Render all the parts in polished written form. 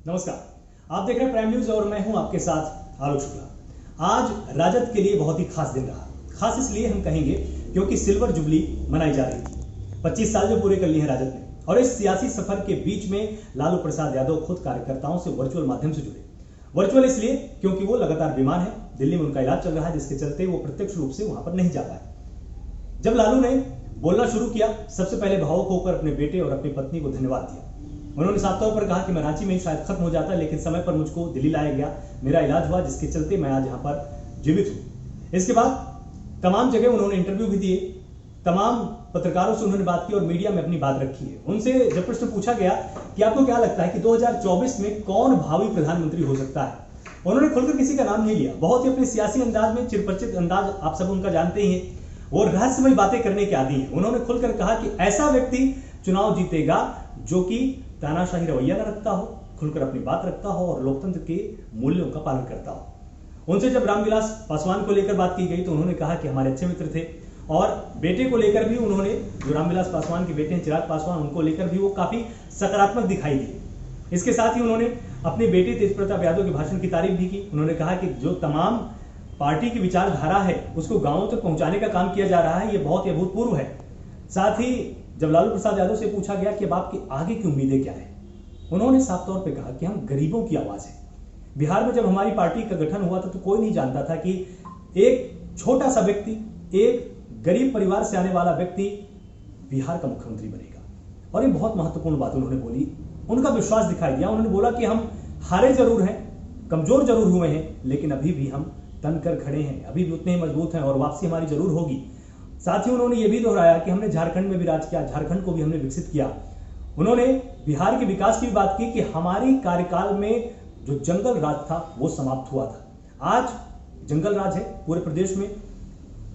नमस्कार, आप देख रहे हैं प्राइम न्यूज और मैं हूं आपके साथ आलोक शुक्ला। आज राजद के लिए बहुत ही खास दिन रहा। खास इसलिए हम कहेंगे क्योंकि सिल्वर जुबली मनाई जा रही थी। 25 साल जो पूरे कर लिए हैं राजद ने, और इस सियासी सफर के बीच में लालू प्रसाद यादव खुद कार्यकर्ताओं से वर्चुअल माध्यम से जुड़े। वर्चुअल इसलिए क्योंकि वो लगातार बीमार है, दिल्ली में उनका इलाज चल रहा है, जिसके चलते वो प्रत्यक्ष रूप से वहां पर नहीं जा पाए। जब लालू ने बोलना शुरू किया, सबसे पहले भावुक होकर अपने बेटे और अपनी पत्नी को धन्यवाद दिया। उन्होंने साफ तौर पर कहा कि मैं रांची में ही शायद खत्म हो जाता, लेकिन समय पर मुझको दिल्ली लाया गया, मेरा इलाज हुआ, जिसके चलते मैं आज यहाँ पर जीवित हूँ। इसके बाद तमाम जगह उन्होंने इंटरव्यू भी दिए, तमाम पत्रकारों से उन्होंने बात की और मीडिया में अपनी बात रखी है। उनसे जब प्रश्न पूछा गया कि आपको क्या लगता है कि 2024 में कौन भावी प्रधानमंत्री हो सकता है, उन्होंने खुलकर किसी का नाम नहीं लिया। बहुत ही अपने सियासी अंदाज में, चिरपरिचित अंदाज आप सब उनका जानते ही हैं, वो रहस्यमय बातें करने के आदी हैं। उन्होंने खुलकर कहा कि ऐसा व्यक्ति चुनाव जीतेगा जो कि तानाशाही रवैया न रखता हो, खुलकर अपनी बात रखता हो और लोकतंत्र के मूल्यों का पालन करता हो। उनसे जब रामविलास पासवान को लेकर बात की गई तो उन्होंने कहा कि हमारे अच्छे मित्र थे, और बेटे को लेकर भी उन्होंने, जो रामविलास पासवान के बेटे हैं चिराग पासवान, उनको लेकर भी वो काफी सकारात्मक दिखाई दिए। इसके साथ ही उन्होंने अपने बेटे तेज प्रताप यादव के भाषण की तारीफ भी की। उन्होंने कहा कि जो तमाम पार्टी की विचारधारा है उसको गांवों तक पहुंचाने का काम किया जा रहा है, ये बहुत ही अभूतपूर्व है। साथ ही जब लालू प्रसाद यादव से पूछा गया कि अब आपकी आगे की उम्मीदें क्या है, उन्होंने साफ तौर पे कहा कि हम गरीबों की आवाज है। बिहार में जब हमारी पार्टी का गठन हुआ था तो कोई नहीं जानता था कि एक छोटा सा व्यक्ति, एक गरीब परिवार से आने वाला व्यक्ति बिहार का मुख्यमंत्री बनेगा। और ये बहुत महत्वपूर्ण बात उन्होंने बोली, उनका विश्वास दिखाई दिया। उन्होंने बोला कि हम हारे जरूर हैं, कमजोर जरूर हुए हैं, लेकिन अभी भी हम तनकर खड़े हैं, अभी भी उतने ही मजबूत हैं और वापसी हमारी जरूर होगी। साथ ही उन्होंने ये भी दोहराया कि हमने झारखंड में भी राज किया, झारखंड को भी हमने विकसित किया। उन्होंने बिहार के विकास की भी बात की कि हमारी कार्यकाल में जो जंगल राज था वो समाप्त हुआ था। आज जंगल राज है पूरे प्रदेश में,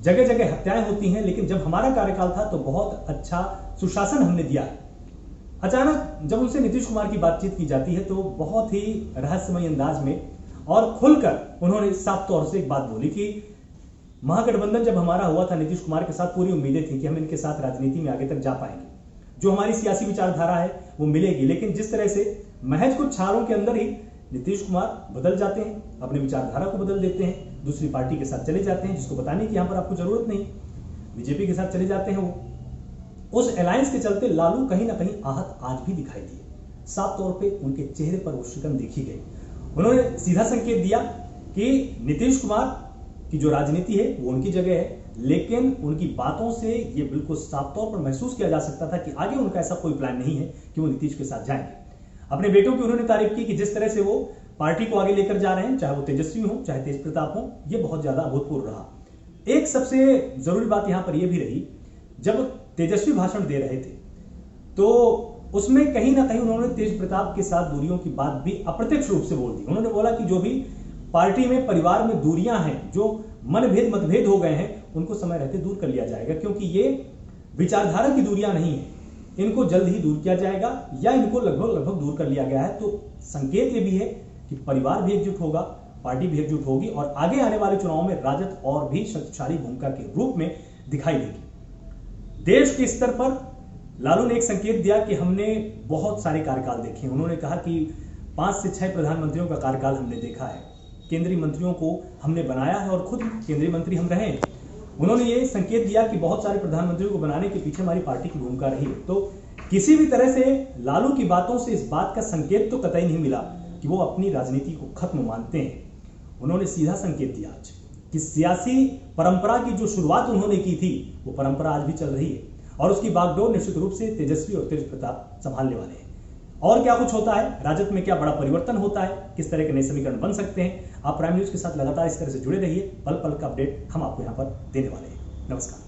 जगह जगह हत्याएं होती हैं, लेकिन जब हमारा कार्यकाल था तो बहुत अच्छा सुशासन हमने दिया है। अचानक जब उनसे नीतीश कुमार की बातचीत की जाती है तो बहुत ही रहस्यमय अंदाज में और खुलकर उन्होंने साफ तौर से एक बात बोली कि महागठबंधन जब हमारा हुआ था नीतीश कुमार के साथ, पूरी उम्मीदें थी कि हम इनके साथ राजनीति में आगे तक जा पाएंगे, जो हमारी सियासी विचारधारा है वो मिलेगी। लेकिन जिस तरह से महज कुछ सालों के अंदर ही नीतीश कुमार बदल जाते हैं, अपनी विचारधारा को बदल देते हैं, दूसरी पार्टी के साथ चले जाते हैं, जिसको बताने की यहां पर आपको जरूरत नहीं, बीजेपी के साथ चले जाते हैं वो। उस अलायंस के चलते लालू कहीं ना कहीं आहत आज भी दिखाई दिए। साफ तौर पर उनके चेहरे पर वो शिकन देखी गई। उन्होंने सीधा संकेत दिया कि नीतीश कुमार की जो राजनीति है वो उनकी जगह है, लेकिन उनकी बातों से ये बिल्कुल साफ तौर पर महसूस किया जा सकता था कि आगे उनका ऐसा कोई प्लान नहीं है कि वो नीतीश के साथ जाएंगे। अपने बेटों की उन्होंने तारीफ की कि जिस तरह से वो पार्टी को आगे लेकर जा रहे हैं, चाहे वो तेजस्वी हो चाहे तेज प्रताप हो, ये बहुत ज्यादा अभूतपूर्व रहा। एक सबसे जरूरी बात यहां पर यह भी रही, जब तेजस्वी भाषण दे रहे थे तो उसमें कहीं ना कहीं उन्होंने तेज प्रताप के साथ दूरियों की बात भी अप्रत्यक्ष रूप से बोल दी। उन्होंने बोला कि जो भी पार्टी में, परिवार में दूरियां हैं, जो मनभेद मतभेद हो गए हैं, उनको समय रहते दूर कर लिया जाएगा, क्योंकि ये विचारधारा की दूरियां नहीं है, इनको जल्द ही दूर किया जाएगा या इनको लगभग दूर कर लिया गया है। तो संकेत ये भी है कि परिवार भी एकजुट होगा, पार्टी भी एकजुट होगी और आगे आने वाले चुनाव में राजद और भी शक्तिशाली भूमिका के रूप में दिखाई देगी। देश के स्तर पर लालू ने एक संकेत दिया कि हमने बहुत सारे कार्यकाल देखे। उन्होंने कहा कि 5 से 6 प्रधानमंत्रियों का कार्यकाल हमने देखा है, केंद्रीय मंत्रियों को हमने बनाया है और खुद केंद्रीय मंत्री हम रहे हैं। उन्होंने ये संकेत दिया कि बहुत सारे प्रधानमंत्रियों को बनाने के पीछे हमारी पार्टी की भूमिका रही है। तो किसी भी तरह से लालू की बातों से इस बात का संकेत तो कतई नहीं मिला कि वो अपनी राजनीति को खत्म मानते हैं। उन्होंने सीधा संकेत दिया आज कि सियासी परंपरा की जो शुरुआत उन्होंने की थी वो परंपरा आज भी चल रही है और उसकी बागडोर निश्चित रूप से तेजस्वी और तेज प्रताप संभालने वाले हैं। और क्या कुछ होता है, राजद में क्या बड़ा परिवर्तन होता है, किस तरह के नए समीकरण बन सकते हैं, आप प्राइम न्यूज के साथ लगातार इस तरह से जुड़े रहिए। पल पल का अपडेट हम आपको यहां पर देने वाले हैं। नमस्कार।